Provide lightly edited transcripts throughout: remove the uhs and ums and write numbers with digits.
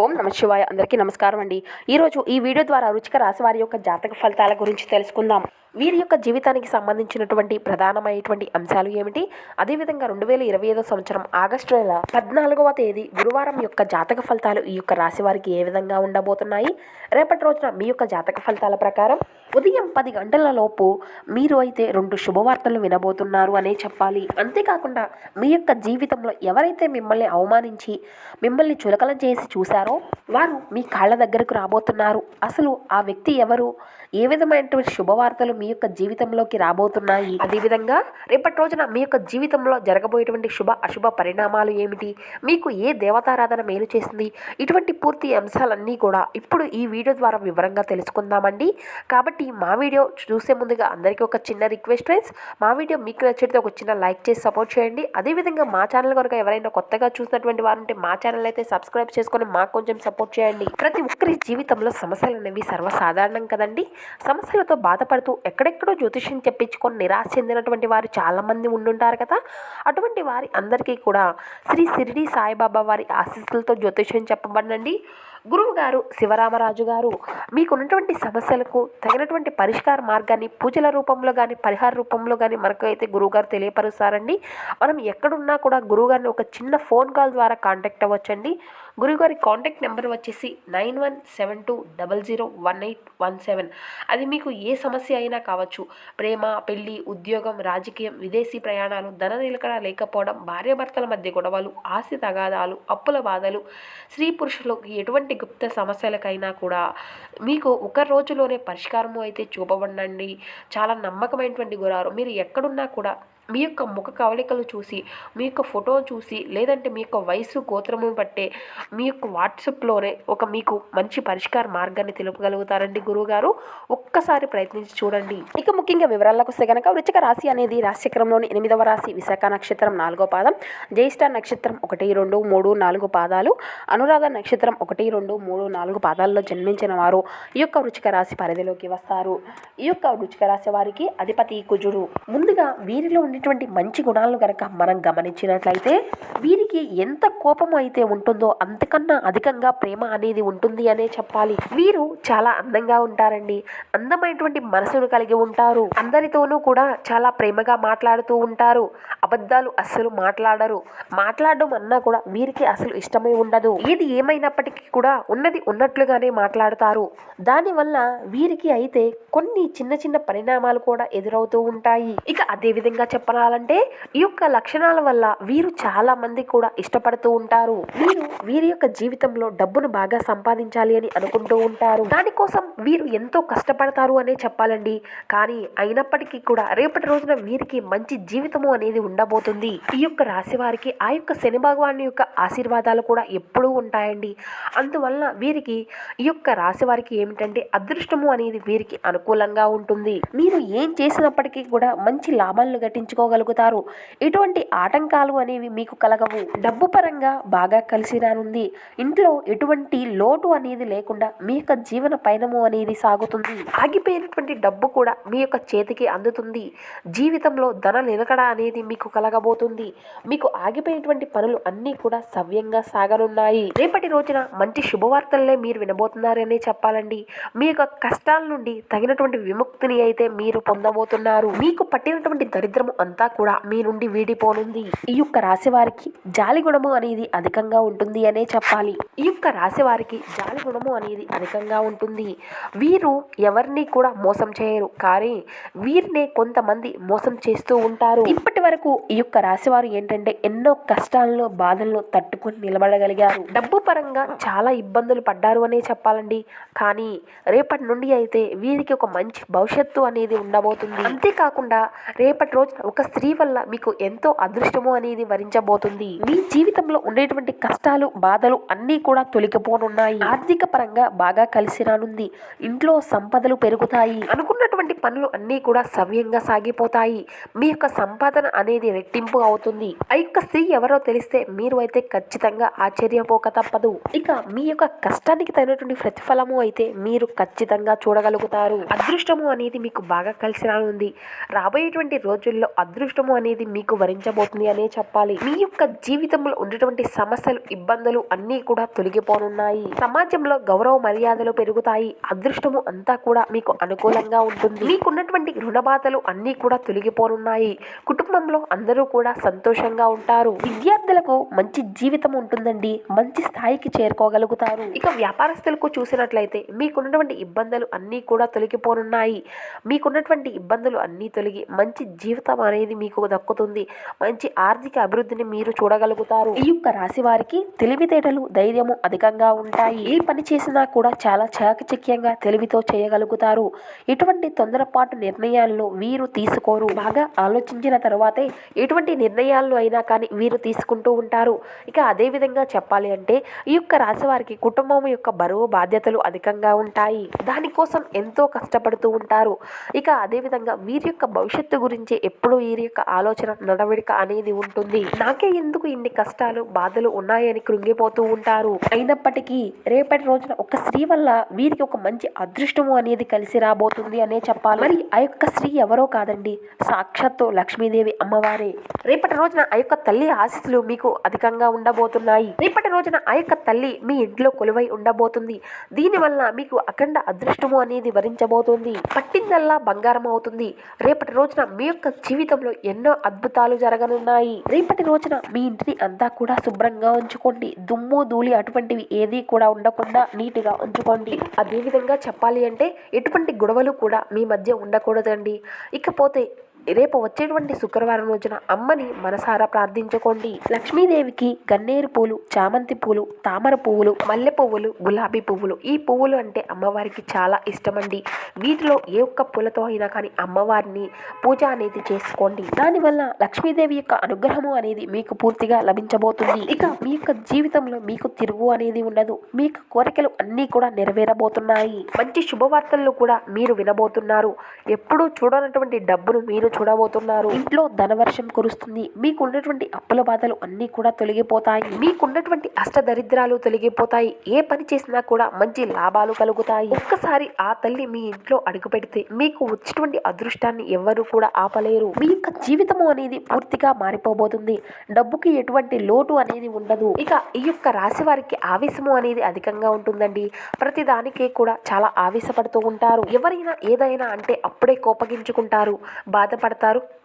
ఓం నమ శివాయ. అందరికీ నమస్కారం అండి. ఈరోజు ఈ వీడియో ద్వారా వృశ్చిక రాశి వారి యొక్క జాతక ఫలితాల గురించి తెలుసుకుందాం. వీరి యొక్క జీవితానికి సంబంధించినటువంటి ప్రధానమైనటువంటి అంశాలు ఏమిటి, అదేవిధంగా 2025 సంవత్సరం ఆగస్టు నెల 14వ తేదీ గురువారం యొక్క జాతక ఫలితాలు ఈ యొక్క రాశి వారికి ఏ విధంగా ఉండబోతున్నాయి. రేపటి రోజున మీ యొక్క జాతక ఫలితాల ప్రకారం ఉదయం 10 గంటల లోపు మీరు అయితే 2 శుభవార్తలు వినబోతున్నారు అనే చెప్పాలి. అంతేకాకుండా మీ యొక్క జీవితంలో ఎవరైతే మిమ్మల్ని అవమానించి మిమ్మల్ని చులకన చేసి చూశారో వారు మీ కాళ్ళ దగ్గరకు రాబోతున్నారు. అసలు ఆ వ్యక్తి ఎవరు, ఏ విధమైనటువంటి శుభవార్తలు మీ యొక్క జీవితంలోకి రాబోతున్నాయి, అదేవిధంగా రేపటి రోజున మీ యొక్క జీవితంలో జరగబోయేటువంటి శుభ అశుభ పరిణామాలు ఏమిటి, మీకు ఏ దేవతారాధన మేలు చేసింది, ఇటువంటి పూర్తి అంశాలన్నీ కూడా ఇప్పుడు ఈ వీడియో ద్వారా వివరంగా తెలుసుకుందామండి. కాబట్టి మా వీడియో చూసే ముందుగా అందరికీ ఒక చిన్న రిక్వెస్ట్ ఫ్రెండ్స్, మా వీడియో మీకు నచ్చితే ఒక చిన్న లైక్ చేసి సపోర్ట్ చేయండి. అదేవిధంగా మా ఛానల్ కనుక ఎవరైనా కొత్తగా చూసినటువంటి వారు ఉంటే మా ఛానల్ అయితే సబ్స్క్రైబ్ చేసుకొని మాకు కొంచెం సపోర్ట్ చేయండి. ప్రతి ఒక్కరి జీవితంలో సమస్యలు అనేవి సర్వసాధారణం కదండి. సమస్యలతో బాధపడుతూ ఎక్కడెక్కడో జ్యోతిష్యం చెప్పించుకొని నిరాశ చెందినటువంటి వారు చాలామంది ఉండుంటారు కదా. అటువంటి వారి అందరికీ కూడా శ్రీ షిరిడి సాయిబాబా వారి ఆశీస్సులతో జ్యోతిష్యం చెప్పబడినండి. గురువు గారు శివరామరాజు గారు మీకున్నటువంటి సమస్యలకు తగినటువంటి పరిష్కార మార్గాన్ని పూజల రూపంలో కానీ పరిహార రూపంలో కానీ మనకు అయితే గురువుగారు తెలియపరుస్తారండి. మనం ఎక్కడున్నా కూడా గురువుగారిని ఒక చిన్న ఫోన్ కాల్ ద్వారా కాంటాక్ట్ అవ్వచ్చండి. గురువుగారి కాంటాక్ట్ నెంబర్ వచ్చేసి 9172001817. అది మీకు ఏ సమస్య అయినా కావచ్చు, ప్రేమ, పెళ్లి, ఉద్యోగం, రాజకీయం, విదేశీ ప్రయాణాలు, ధన నిలకడ లేకపోవడం, భార్యాభర్తల మధ్య గొడవలు, ఆస్తి తగాదాలు, అప్పుల బాధలు, స్త్రీ పురుషులకు ఎటువంటి గుప్త సమస్యలకైనా కూడా మీకు ఒక రోజులోనే పరిష్కారము అయితే చూపబడండి. చాలా నమ్మకమైనటువంటి గురారు. మీరు ఎక్కడున్నా కూడా మీ యొక్క ముఖ కవళికలు చూసి, మీ యొక్క ఫోటో చూసి, లేదంటే మీ యొక్క వయసు గోత్రము బట్టే మీ యొక్క వాట్సాప్లోనే ఒక మీకు మంచి పరిష్కార మార్గాన్ని తెలుపగలుగుతారండి గురువుగారు. ఒక్కసారి ప్రయత్నించి చూడండి. ఇక ముఖ్యంగా వివరాలకు వస్తే కనుక వృశ్చిక రాశి అనేది రాశిచక్రంలోని 8వ రాశి, విశాఖ నక్షత్రం 4వ పాదం, జ్యేష్ఠ నక్షత్రం 1, 2, 3, 4 పాదాలు, అనురాధ నక్షత్రం 1, 2, 3, 4 పాదాల్లో జన్మించిన వారు ఈ యొక్క వృశ్చిక రాశి పరిధిలోకి వస్తారు. ఈ యొక్క వృశ్చిక రాశి వారికి అధిపతి కుజుడు. ముందుగా వీరిలో ఉండేటువంటి మంచి గుణాలను కనుక మనం గమనించినట్లయితే వీరికి ఎంత కోపం అయితే ఉంటుందో అంతకన్నా అధికంగా ప్రేమ అనేది ఉంటుంది అనే చెప్పాలి. వీరు చాలా అందంగా ఉంటారండి. అందమైనటువంటి మనసును కలిగి ఉంటారు. అందరితోనూ కూడా చాలా ప్రేమగా మాట్లాడుతూ ఉంటారు. అబద్ధాలు అస్సలు మాట్లాడరు. మాట్లాడడం అన్నా కూడా వీరికి అసలు ఇష్టమై ఉండదు. ఏది ఏమైనప్పటికీ కూడా ఉన్నది ఉన్నట్లుగానే మాట్లాడతారు. దానివల్ల వీరికి అయితే కొన్ని చిన్న చిన్న పరిణామాలు కూడా ఎదురవుతూ ఉంటాయి. ఇక అదే విధంగా చెప్పాలంటే ఈ యొక్క లక్షణాల వల్ల వీరు చాలా మంది కూడా ఇష్టపడుతూ ఉంటారు. వీరి యొక్క జీవితంలో డబ్బును బాగా సంపాదించాలి అని అనుకుంటూ ఉంటారు. దానికోసం వీరు ఎంతో కష్టపడతారు అనే చెప్పాలండి. కానీ అయినప్పటికీ కూడా రేపటి రోజున వీరికి మంచి జీవితము అనేది ఉండబోతుంది. ఈ యొక్క రాశి వారికి ఆ యొక్క శని భగవాన్ యొక్క ఆశీర్వాదాలు కూడా ఎప్పుడూ ఉంటాయండి. అందువలన వీరికి ఈ యొక్క రాశి వారికి ఏమిటంటే అదృష్టము అనేది వీరికి అనుకూలంగా ఉంటుంది. మీరు ఏం చేసినప్పటికీ కూడా మంచి లాభాలను గట్టించుకోగలుగుతారు. ఎటువంటి ఆటంకాలు అనేవి మీకు కలగవు. డబ్బు పరంగా బాగా కలిసి రానుంది. ఇంట్లో ఎటువంటి లోటు అనేది లేకుండా మీ యొక్క జీవన పయనము అనేది సాగుతుంది. ఆగిపోయినటువంటి డబ్బు కూడా మీ యొక్క చేతికి అందుతుంది. జీవితంలో ధన నిలకడ అనేది మీకు కలగబోతుంది. మీకు ఆగిపోయినటువంటి పనులు అన్నీ కూడా సవ్యంగా సాగనున్నాయి. రేపటి రోజున మంచి శుభవార్తలనే మీరు వినబోతున్నారనే చెప్పాలండి. మీ యొక్క కష్టాల నుండి తగినటువంటి విముక్తిని అయితే మీరు పొందబోతున్నారు. మీకు పట్టినటువంటి దరిద్రము అంతా కూడా మీ నుండి వీడిపోనుంది. ఈ యొక్క రాశి వారికి జాలి గుణము అనేది అధికంగా ఉంటుంది అనే చెప్పాలి. ఈ యొక్క రాశి వారికి జాలి గుణము అనేది అధికంగా ఉంటుంది. వీరు ఎవరిని కూడా మోసం చేయరు, కానీ వీరినే కొంతమంది మోసం చేస్తూ ఉంటారు. ఇప్పటి వరకు ఈ యొక్క రాశి వారు ఏంటంటే ఎన్నో కష్టాలను బాధలను తట్టుకొని నిలబడగలిగారు. డబ్బు పరంగా చాలా ఇబ్బందులు పడ్డారు అనే చెప్పాలండి. కానీ రేపటి నుండి అయితే వీరికి ఒక మంచి భవిష్యత్తు అనేది ఉండబోతుంది. అంతేకాకుండా రేపటి రోజు ఒక స్త్రీ వల్ల మీకు ఎంతో అదృష్టము అనేది వరించబోతుంది. మీ జీవితంలో ఉండేటువంటి కష్టాలు బాధలు అన్నీ కూడా తొలగిపోనున్నాయి. ఆర్థిక పరంగా బాగా కలిసి రానుంది. ఇంట్లో సంపదలు పెరుగుతాయి. అనుకున్నటువంటి పనులు అన్నీ కూడా సవ్యంగా సాగిపోతాయి. మీ యొక్క సంపాదన అనేది రెట్టింపు అవుతుంది. ఆ యొక్క స్త్రీ ఎవరో తెలిస్తే మీరు అయితే ఖచ్చితంగా ఆశ్చర్యపోక తప్పదు. ఇక మీ యొక్క కష్టానికి తగినటువంటి ప్రతిఫలము అయితే మీరు ఖచ్చితంగా చూడగలుగుతారు. అదృష్టము అనేది మీకు బాగా కలిసి రానుంది. రాబోయేటువంటి రోజుల్లో అదృష్టము అనేది మీకు వరించబోతుంది అనే చెప్పాలి. మీ యొక్క జీవితంలో ఉన్నటువంటి సమస్యలు, ఇబ్బందులు అన్నీ కూడా తొలగిపోనున్నాయి. సమాజంలో గౌరవ మర్యాదలు పెరుగుతాయి. అదృష్టము అంతా కూడా మీకు అనుకూలంగా ఉంటుంది. మీకున్నటువంటి రుణ బాధలు అన్నీ కూడా తొలగిపోనున్నాయి. కుటుంబంలో అందరూ కూడా సంతోషంగా ఉంటారు. విద్యార్థులకు మంచి జీవితం ఉంటుందండి. మంచి స్థాయికి చేరుకోగలుగుతారు. ఇక వ్యాపారస్తులకు చూసినట్లయితే మీకున్నటువంటి ఇబ్బందులు అన్నీ కూడా తొలగిపోనున్నాయి. మీకున్నటువంటి ఇబ్బందులు అన్నీ తొలగి మంచి జీవితం అనేది మీకు దక్కుతుంది. మంచి ఆర్థిక అభివృద్ధిని మీరు చూడగలుగుతారు. ఈ యొక్క రాశి వారికి తెలివితేటలు, ధైర్యము అధికంగా ఉంటాయి. ఏ పని చేసినా కూడా చాలా చాకచక్యంగా తెలివితో చేయగలుగుతారు. ఎటువంటి తొందరపాటు నిర్ణయాలను వీరు తీసుకోరు. బాగా ఆలోచించిన తర్వాతే ఎటువంటి నిర్ణయాలను అయినా కానీ వీరు తీసుకుంటూ ఉంటారు. ఇక అదే విధంగా చెప్పాలి అంటే ఈ యొక్క రాశి వారికి కుటుంబం యొక్క బరువు బాధ్యతలు అధికంగా ఉంటాయి. దానికోసం ఎంతో కష్టపడుతూ ఉంటారు. ఇక అదే విధంగా వీరి యొక్క భవిష్యత్తు గురించి ఎప్పుడూ వీరి యొక్క ఆలోచన, నడవడిక అనేది ఉంటుంది. నాకే ఎందుకు ఇన్ని కష్టాలు, బాధలు ఉన్నాయని కృంగిపోతూ ఉంటారు. అయినప్పటికీ రేపటి రోజున ఒక స్త్రీ వల్ల వీరికి ఒక మంచి అదృష్టము అనేది కలిసి రాబోతుంది అనే చెప్పాలి. మరి ఆ యొక్క స్త్రీ ఎవరో కాదండి, సాక్షాత్తు లక్ష్మీదేవి అమ్మవారే. రేపటి రోజున ఆ యొక్క తల్లి ఆశీస్సులు మీకు అధికంగా ఉండబోతున్నాయి. రేపటి రోజున ఆ యొక్క తల్లి మీ ఇంట్లో కొలువై ఉండబోతుంది. దీనివల్ల మీకు అఖండ అదృష్టము అనేది వరించబోతుంది. పట్టిందల్లా బంగారం అవుతుంది. రేపటి రోజున మీ యొక్క జీవితంలో ఎన్నో అద్భుతాలు జరగనున్నాయి. రేపటి రోజున మీ ఇంటిని అంతా కూడా శుభ్రంగా ఉంచుకోండి. దుమ్ము ధూళి అటువంటివి ఏది కూడా ఉండకుండా నీట్గా ఉంచుకోండి. అదే విధంగా చెప్పాలి అంటే ఎటువంటి గొడవలు కూడా మీ మధ్య ఉండకూడదండి. ఇకపోతే రేపు వచ్చేటువంటి శుక్రవారం రోజున అమ్మని మనసారా ప్రార్థించుకోండి. లక్ష్మీదేవికి గన్నేరు పూలు, చామంతి పూలు, తామర పువ్వులు, మల్లె పువ్వులు, గులాబీ పువ్వులు, ఈ పువ్వులు అంటే అమ్మవారికి చాలా ఇష్టమండి. వీటిలో ఏ ఒక్క పూలతో అయినా కానీ అమ్మవారిని పూజ అనేది చేసుకోండి. దానివల్ల లక్ష్మీదేవి యొక్క అనుగ్రహము అనేది మీకు పూర్తిగా లభించబోతుంది. ఇక మీ యొక్క జీవితంలో మీకు తిరుగు అనేది ఉండదు. మీ యొక్క కోరికలు అన్నీ కూడా నెరవేరబోతున్నాయి. మంచి శుభవార్తలు కూడా మీరు వినబోతున్నారు. ఎప్పుడూ చూడనటువంటి డబ్బును మీరు చూడబోతున్నారు. ఇంట్లో ధనవర్షం కురుస్తుంది. మీకున్నటువంటి అప్పుల బాధలు అన్నీ కూడా తొలగిపోతాయి. మీకున్నటువంటి అష్టదరిద్రాలు తొలగిపోతాయి. ఏ పని చేసినా కూడా మంచి లాభాలు కలుగుతాయి. ఒక్కసారి ఆ తల్లి మీ ఇంట్లో అడుగు పెడితే మీకు వచ్చేటువంటి అదృష్టాన్ని ఎవ్వరూ కూడా ఆపలేరు. మీ యొక్క జీవితము అనేది పూర్తిగా మారిపోబోతుంది. డబ్బుకి ఎటువంటి లోటు అనేది ఉండదు. ఇక ఈ యొక్క రాశి వారికి ఆవేశము అనేది అధికంగా ఉంటుందండి. ప్రతి దానికి కూడా చాలా ఆవేశపడుతూ ఉంటారు. ఎవరైనా ఏదైనా అంటే అప్పుడే కోపగించుకుంటారు, బాధపడతారు.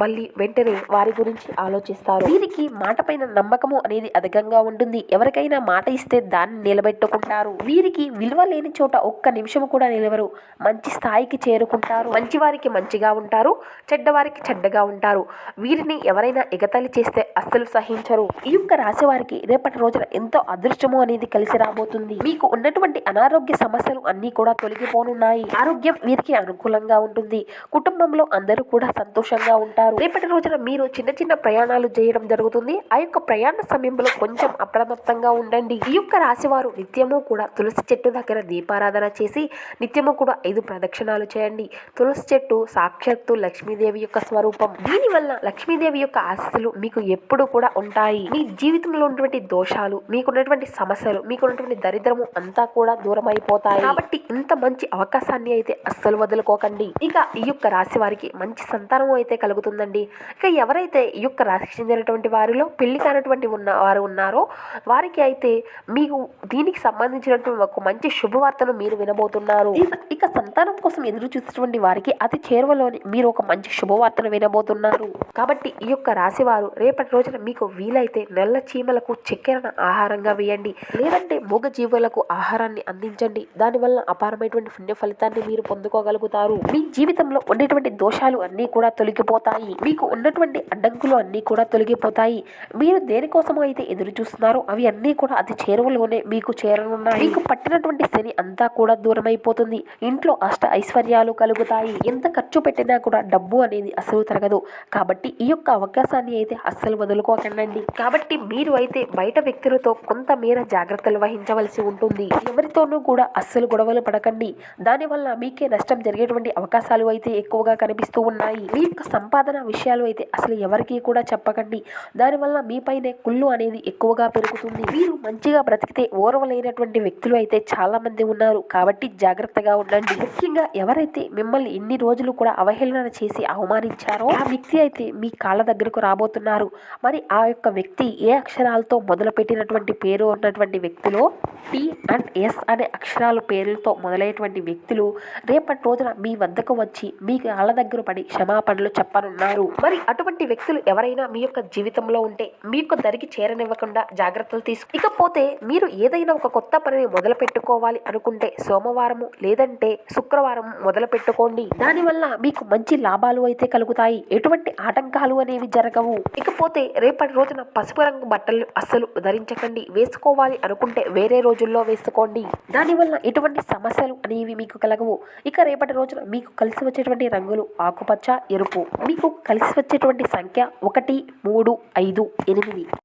మళ్ళీ వెంటనే వారి గురించి ఆలోచిస్తారు. వీరికి మాట పైన నమ్మకము అనేది అధికంగా ఉంటుంది. ఎవరికైనా మాట ఇస్తే దాన్ని నిలబెట్టుకుంటారు. వీరికి విలువ లేని చోట ఒక్క నిమిషం కూడా నిలవరు. మంచి స్థాయికి చేరుకుంటారు. మంచి వారికి మంచిగా ఉంటారు, చెడ్డవారికి చెడ్డగా ఉంటారు. వీరిని ఎవరైనా ఎగతాళి చేస్తే అస్సలు సహించరు. ఈ యొక్క రాశి వారికి రేపటి రోజున ఎంతో అదృష్టము అనేది కలిసి రాబోతుంది. మీకు ఉన్నటువంటి అనారోగ్య సమస్యలు అన్నీ కూడా తొలగిపోనున్నాయి. ఆరోగ్యం వీరికి అనుకూలంగా ఉంటుంది. కుటుంబంలో అందరూ కూడా సంతోషంగా ఉంటారు. రేపటి రోజున మీరు చిన్న చిన్న ప్రయాణాలు చేయడం జరుగుతుంది. ఆ యొక్క ప్రయాణ సమయంలో కొంచెం అప్రమత్తంగా ఉండండి. ఈ యొక్క రాశి వారు నిత్యము కూడా తులసి చెట్టు దగ్గర దీపారాధన చేసి నిత్యము కూడా 5 ప్రదక్షిణాలు చేయండి. తులసి చెట్టు సాక్షాత్తు లక్ష్మీదేవి యొక్క స్వరూపం. దీనివల్ల లక్ష్మీదేవి యొక్క ఆశీస్సులు మీకు ఎప్పుడు కూడా ఉంటాయి. మీ జీవితంలో ఉన్నటువంటి దోషాలు, మీకున్నటువంటి సమస్యలు, మీకున్నటువంటి దరిద్రము అంతా కూడా దూరం అయిపోతాయి. కాబట్టి ఇంత మంచి అవకాశాన్ని అయితే అస్సలు వదులుకోకండి. ఇక ఈ యొక్క రాశి వారికి మంచి సంతానం అయితే కలుగుతుందండి. ఇక ఎవరైతే ఈ యొక్క రాశికి చెందినటువంటి వారిలో పెళ్లి కానటువంటి వారు ఉన్నారో వారికి అయితే మీకు దీనికి సంబంధించినటువంటి ఒక మంచి శుభవార్తను మీరు వినబోతున్నారు. ఇక సంతానం కోసం ఎదురు చూసినటువంటి వారికి అతి చేరువలోని మీరు ఒక మంచి శుభవార్తను వినబోతున్నారు. కాబట్టి ఈ యొక్క రాశి వారు రేపటి రోజున మీకు వీలైతే నల్ల చీమలకు చక్కెరను ఆహారంగా వేయండి, లేదంటే మూగ జీవులకు ఆహారాన్ని అందించండి. దానివల్ల అపారమైనటువంటి పుణ్య ఫలితాన్ని మీరు పొందుకోగలుగుతారు. మీ జీవితంలో ఉండేటువంటి దోషాలు అన్నీ కూడా తొలగిపోతాయి. మీకు ఉన్నటువంటి అడ్డంకులు అన్నీ కూడా తొలగిపోతాయి. మీరు దేనికోసం అయితే ఎదురు చూస్తున్నారో అవి అన్నీ కూడా అతి చేరువలోనే మీకు చేరనున్నాయి. మీకు పట్టినటువంటి శని అంతా కూడా దూరం అయిపోతుంది. ఇంట్లో అష్ట ఐశ్వర్యాలు కలుగుతాయి. ఎంత ఖర్చు పెట్టినా కూడా డబ్బు అనేది అసలు తరగదు. కాబట్టి ఈ యొక్క అవకాశాన్ని అయితే అస్సలు వదులుకోకండి. కాబట్టి మీరు అయితే బయట వ్యక్తులతో కొంతమేర జాగ్రత్తలు వహించవలసి ఉంటుంది. ఎవరితోనూ కూడా అస్సలు గొడవలు పడకండి. దానివల్ల మీకే నష్టం జరిగేటువంటి అవకాశాలు అయితే ఎక్కువగా కనిపిస్తూ ఉన్నాయి. మీ యొక్క సంపాదన విషయాలు అయితే అసలు ఎవరికీ కూడా చెప్పకండి. దానివల్ల మీపైనే కుళ్ళు అనేది ఎక్కువగా పెరుగుతుంది. మీరు మంచిగా బ్రతికితే ఓర్వలేనటువంటి వ్యక్తులు అయితే చాలా మంది ఉన్నారు. కాబట్టి జాగ్రత్తగా ఉండండి. ముఖ్యంగా ఎవరైతే మిమ్మల్ని ఇన్ని రోజులు కూడా అవహేళన చేసి అవమానించారో ఆ వ్యక్తి అయితే మీ కాళ్ళ దగ్గరకు రాబోతున్నారు. మరి ఆ యొక్క వ్యక్తి ఏ అక్షరాలతో మొదలు పెట్టినటువంటి పేరు ఉన్నటువంటి వ్యక్తులు, టి అండ్ ఎస్ అనే అక్షరాల పేర్లతో మొదలైనటువంటి వ్యక్తులు రేపటి రోజున మీ వద్దకు వచ్చి మీ కాళ్ళ దగ్గర పడి క్షమాపణలు చెప్పనున్నారు. మరి అటువంటి వ్యక్తులు ఎవరైనా మీ యొక్క జీవితంలో ఉంటే మీ యొక్క దరికి చేరనివ్వకుండా జాగ్రత్తలు ఇకపోతే మీరు ఏదైనా ఒక కొత్త పనిని మొదలు పెట్టుకోవాలి అనుకుంటే సోమవారము లేదంటే శుక్రవారం మొదలు పెట్టుకోండి. దానివల్ల మీకు మంచి లాభాలు అయితే కలుగుతాయి. ఎటువంటి ఆటంకాలు అనేవి జరగవు. ఇకపోతే రేపటి రోజున పసుపు రంగు బట్టలు అస్సలు ధరించకండి. వేసుకోవాలి అనుకుంటే వేరే రోజుల్లో వేసుకోండి. దానివల్ల ఎటువంటి సమస్యలు అనేవి మీకు కలగవు. ఇక రేపటి రోజున మీకు కలిసి వచ్చేటువంటి రంగులు ఆకుపచ్చ, ఎరుపు. మీకు కలిసి వచ్చేటువంటి సంఖ్య 1, 3, 5, 8.